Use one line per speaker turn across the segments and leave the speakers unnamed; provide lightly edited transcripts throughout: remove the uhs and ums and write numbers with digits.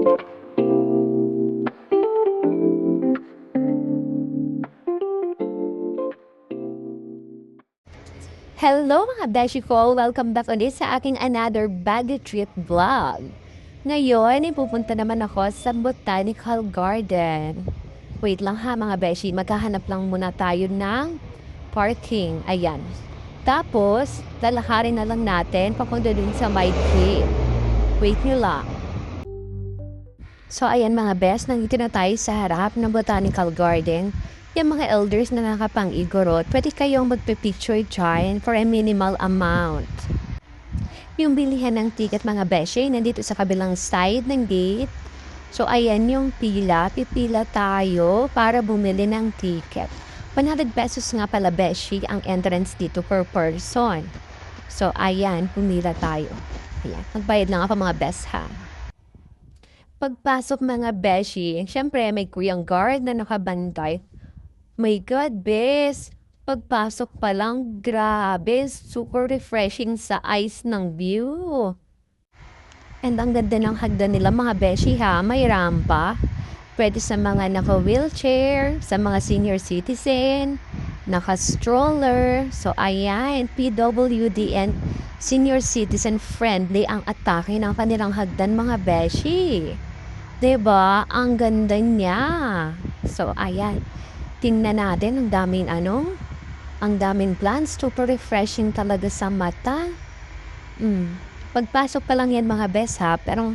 Hello mga beshi ko! Welcome back ulit sa aking another Baguio trip vlog. Ngayon, ipupunta naman ako sa Botanical Garden. Wait lang ha mga beshi, maghahanap lang muna tayo ng parking. Ayan. Tapos, lalakarin na lang natin papunta dun sa my cave. Wait nyo lang. So ayan mga best, nandito na tayo sa harap ng Botanical Garden. Yung mga elders na nakapang-igorot, pwede kayong magpipicture dyan for a minimal amount. Yung bilihan ng ticket mga beshi, nandito sa kabilang side ng gate. So ayan yung pila, pipila tayo para bumili ng ticket. 100 pesos nga pala beshi ang entrance dito per person. So ayan, pumila tayo. Ayan, magbayad lang ako mga best ha. Pagpasok mga beshi, syempre may Korean guard na nakabantay. My God, bes! Pagpasok pa lang, grabe, super refreshing sa eyes ng view. And ang ganda ng hagdan nila mga beshi ha, may rampa. Pwede sa mga naka-wheelchair, sa mga senior citizen, naka-stroller. So ayan, PWD and senior citizen friendly ang atake ng kanilang hagdan mga beshi. Diba? Ang ganda niya. So ayan. Tingnan natin, ang daming plants, super refreshing talaga sa mata. Pagpasok pa lang yan mga best ha, pero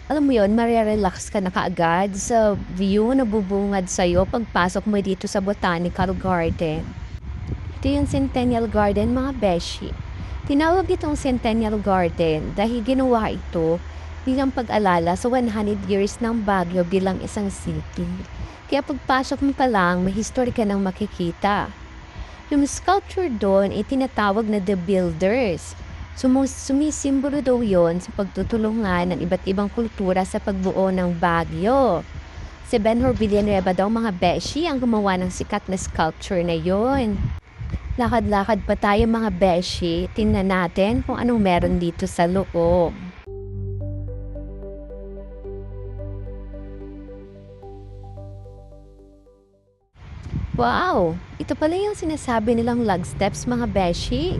alam mo yun, marirelax ka na kaagad sa view na bubungad sa'yo pagpasok mo dito sa Botanical Garden. Ito yung Centennial Garden mga beshi. Tinawag itong Centennial Garden dahil ginawa ito bilang pag-alala sa 100 years ng Baguio bilang isang city. Kaya pagpasok mo pa lang, may history ka nang makikita. Yung sculpture doon ay tinatawag na The Builders. Sumisimbolo daw yon sa pagtutulungan ng iba't ibang kultura sa pagbuo ng Baguio. Si Benhur Villanueva daw mga beshi ang gumawa ng sikat na sculpture na yon. Lakad-lakad pa tayo mga beshi, tingnan natin kung anong meron dito sa loob. Wow! Ito pala yung sinasabi nilang log steps mga beshi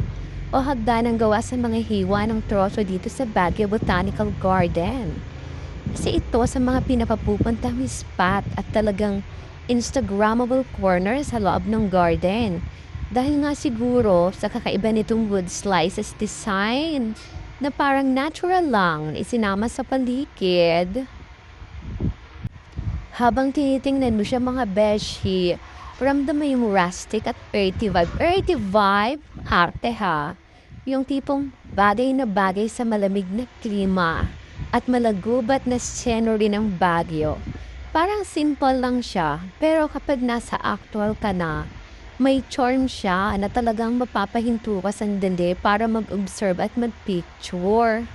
o hagdanang gawa sa mga hiwa ng troso dito sa Baguio Botanical Garden. Kasi ito sa mga pinapapupuntang spot at talagang Instagrammable corner sa loob ng garden. Dahil nga siguro sa kakaiba nitong wood slices design na parang natural lang isinama sa paligid. Habang tinitingnan mo siya mga beshi, ramdam mo yung rustic at earthy vibe. Earthy vibe? Arte ha. Yung tipong bagay na bagay sa malamig na klima at malagubat na scenery ng Baguio. Parang simple lang siya, pero kapag nasa actual ka na, may charm siya na talagang mapapahinto ka sandali para mag-observe at mag-picture.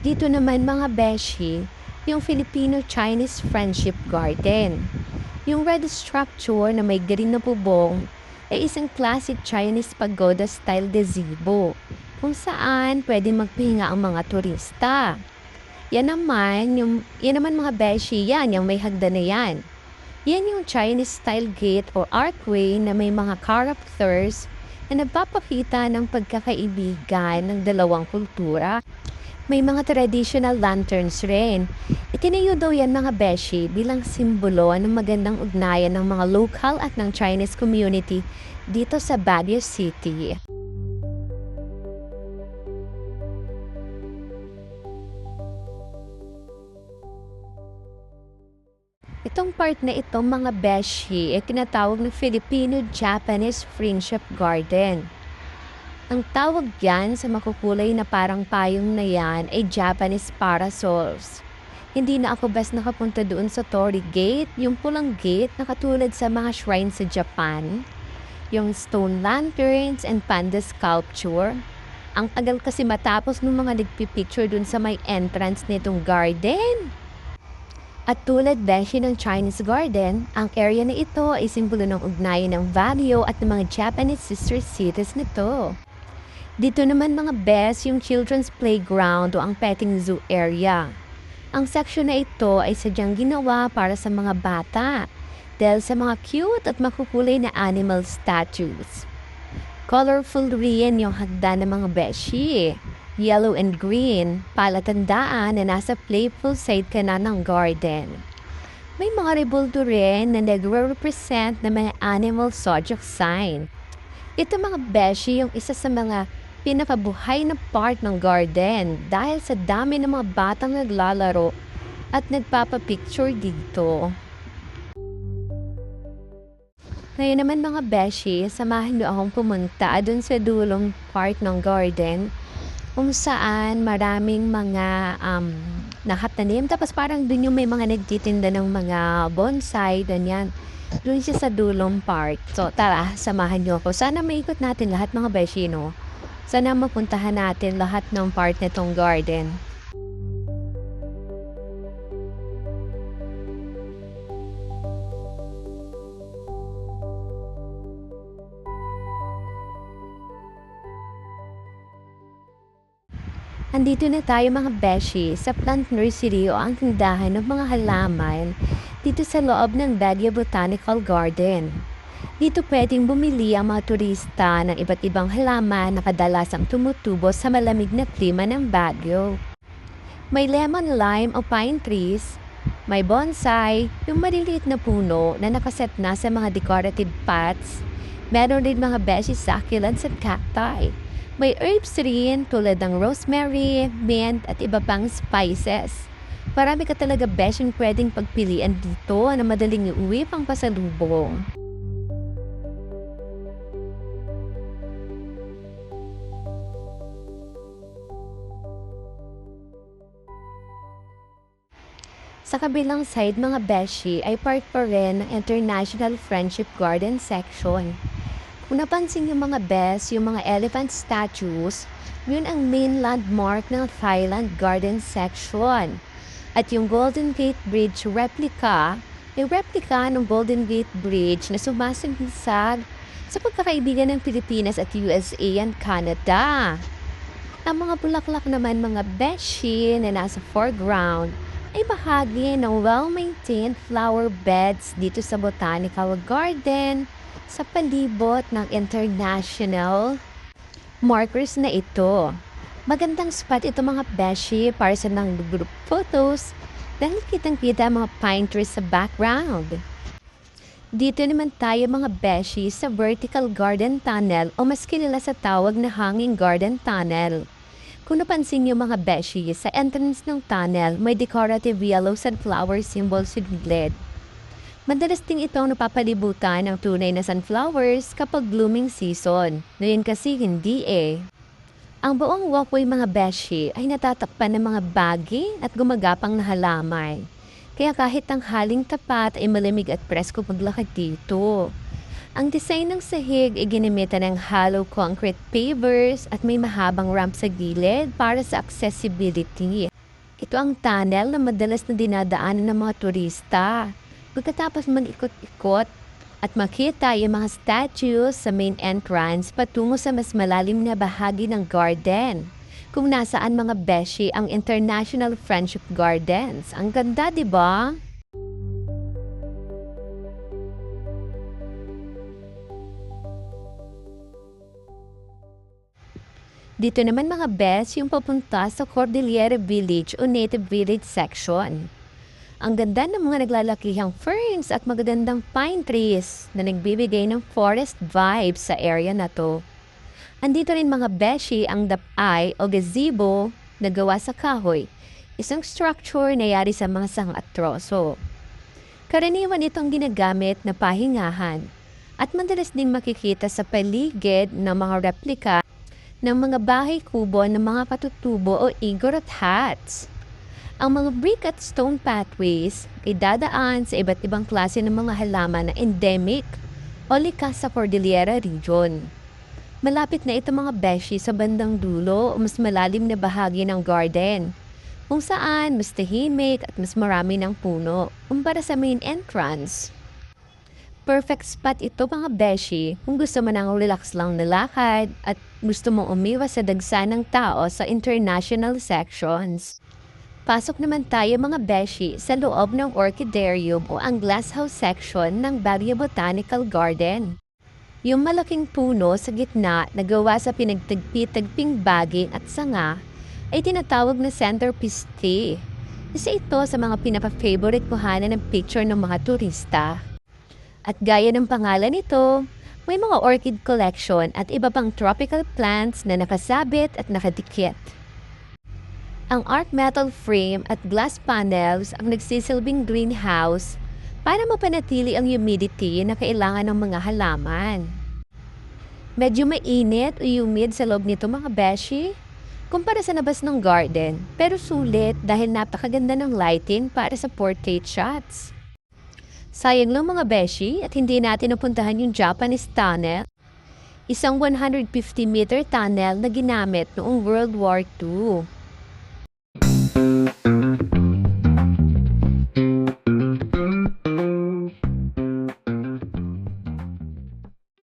Dito naman mga beshi, yung Filipino-Chinese Friendship Garden. Yung red structure na may green na bubong ay isang classic Chinese pagoda style gazebo kung saan pwede magpahinga ang mga turista. Yan naman mga beshi, yung may hagdan na yan. Yan yung Chinese style gate or archway na may mga characters na nagpapakita ng pagkakaibigan ng dalawang kultura. May mga traditional lanterns rin. Itinayo daw yan mga beshi bilang simbolo ng magandang ugnayan ng mga local at ng Chinese community dito sa Baguio City. Itong part na ito mga beshi ay tinatawag na Filipino-Japanese Friendship Garden. Ang tawag yan sa makukulay na parang payong na yan ay Japanese parasols. Hindi na ako best nakapunta doon sa Torii Gate, yung pulang gate na katulad sa mga shrine sa Japan. Yung stone lanterns and panda sculpture. Ang tagal kasi matapos ng mga nagpipicture doon sa may entrance nitong garden. At tulad beshi ng Chinese Garden, ang area na ito ay simbolo ng ugnayan ng Baguio at ng mga Japanese sister cities nito. Dito naman mga best yung children's playground o ang petting zoo area. Ang section na ito ay sadyang ginawa para sa mga bata dahil sa mga cute at makukulay na animal statues. Colorful rin yung hagdan ng mga beshi. Yellow and green, palatandaan na nasa playful side ka na ng garden. May mga rebulto rin na nagre-represent na mga animal zodiac sign. Ito mga beshi yung isa sa mga pinakabuhay na part ng garden dahil sa dami ng mga batang naglalaro at nagpapapicture dito. Ngayon naman mga beshi, samahan niyo akong pumunta dun sa dulong part ng garden kung saan maraming mga nakatanim. Tapos parang dun yung may mga nagtitinda ng mga bonsai, ganyan. Dun siya sa dulong part. So tara, samahan niyo ako. Sana maikot natin lahat mga beshi, no? Sana mapuntahan natin lahat ng part nitong garden. Andito na tayo mga beshi sa plant nursery o ang tindahan ng mga halaman dito sa loob ng Baguio Botanical Garden. Dito pwedeng bumili ang mga turista ng iba't ibang halaman na kadalasang tumutubo sa malamig na klima ng Baguio. May lemon lime o pine trees, may bonsai, yung maliliit na puno na nakaset na sa mga decorative pots, meron din mga beshi succulents at cacti. May herbs rin tulad ng rosemary, mint at iba pang spices. Marami ka talaga beshing pwedeng pagpilian dito na madaling iuwi pang pasalubong. Sa kabilang side mga beshi ay part pa rin ng International Friendship Garden section. Kung napansin yung mga best, yung mga elephant statues, yun ang main landmark ng Thailand Garden section. At yung Golden Gate Bridge replica, yung replica ng Golden Gate Bridge na sumasagisag sa pagkakaibigan ng Pilipinas at USA and Canada. Ang mga bulaklak naman mga beshi na nasa foreground ay bahagi ng well-maintained flower beds dito sa Botanical Garden sa palibot ng international markers na ito. Magandang spot ito mga beshi para sa ng group photos dahil kitang-kita mga pine trees sa background. Dito naman tayo mga beshi sa vertical garden tunnel o mas kilala sa tawag na hanging garden tunnel. Kung napansin niyo mga beshi, sa entrance ng tunnel may decorative yellow sunflower symbol sa gilid. Madalas din itong napapalibutan ng tunay na sunflowers kapag blooming season. Ngayon kasi hindi eh. Ang buong walkway mga beshi ay natatakpan ng mga baggy at gumagapang na halaman. Kaya kahit ang haling tapat ay malamig at presko paglakad dito. Ang design ng sahig ay ginamitan ng hollow concrete pavers at may mahabang ramp sa gilid para sa accessibility. Ito ang tunnel na madalas na dinadaanan ng mga turista. Pagkatapos mag-ikot-ikot at makita yung mga statues sa main entrance patungo sa mas malalim na bahagi ng garden. Kung nasaan mga beshi ang International Friendship Gardens. Ang ganda, di ba? Dito naman mga best yung papunta sa Cordillera Village o Native Village section. Ang ganda ng mga naglalakihang ferns at magagandang pine trees na nagbibigay ng forest vibes sa area na to. Andito rin mga beshi ang dapay o gazebo na gawa sa kahoy, isang structure na yari sa mga sangatroso. Karaniwan itong ginagamit na pahingahan at madalas ding makikita sa paligid ng mga replika ng mga bahay kubo ng mga katutubo o igorot huts. Ang mga brick at stone pathways ay dadaan sa iba't ibang klase ng mga halaman na endemic o likas sa Cordillera region. Malapit na ito mga beshi sa bandang dulo o mas malalim na bahagi ng garden, kung saan mas tahimik at mas marami ng puno kumpara sa main entrance. Perfect spot ito mga beshi kung gusto mo ng relax lang na lakad at gusto mong umiwas sa dagsa ng tao sa international sections. Pasok naman tayo mga beshi sa loob ng orchidarium o ang glasshouse section ng Baguio Botanical Garden. Yung malaking puno sa gitna na gawa sa pinagtagpi-tagping baging at sanga ay tinatawag na centerpiece tree. Isa ito sa mga pinapa-favorite kuhanan ng picture ng mga turista. At gaya ng pangalan nito, may mga orchid collection at iba pang tropical plants na nakasabit at nakadikit. Ang art metal frame at glass panels ang nagsisilbing greenhouse para mapanatili ang humidity na kailangan ng mga halaman. Medyo mainit o humid sa loob nito mga beshi, kumpara sa labas ng garden, pero sulit dahil napakaganda ng lighting para sa portrait shots. Sayang lang mga beshi at hindi natin napuntahan yung Japanese tunnel, isang 150-meter tunnel na ginamit noong World War II.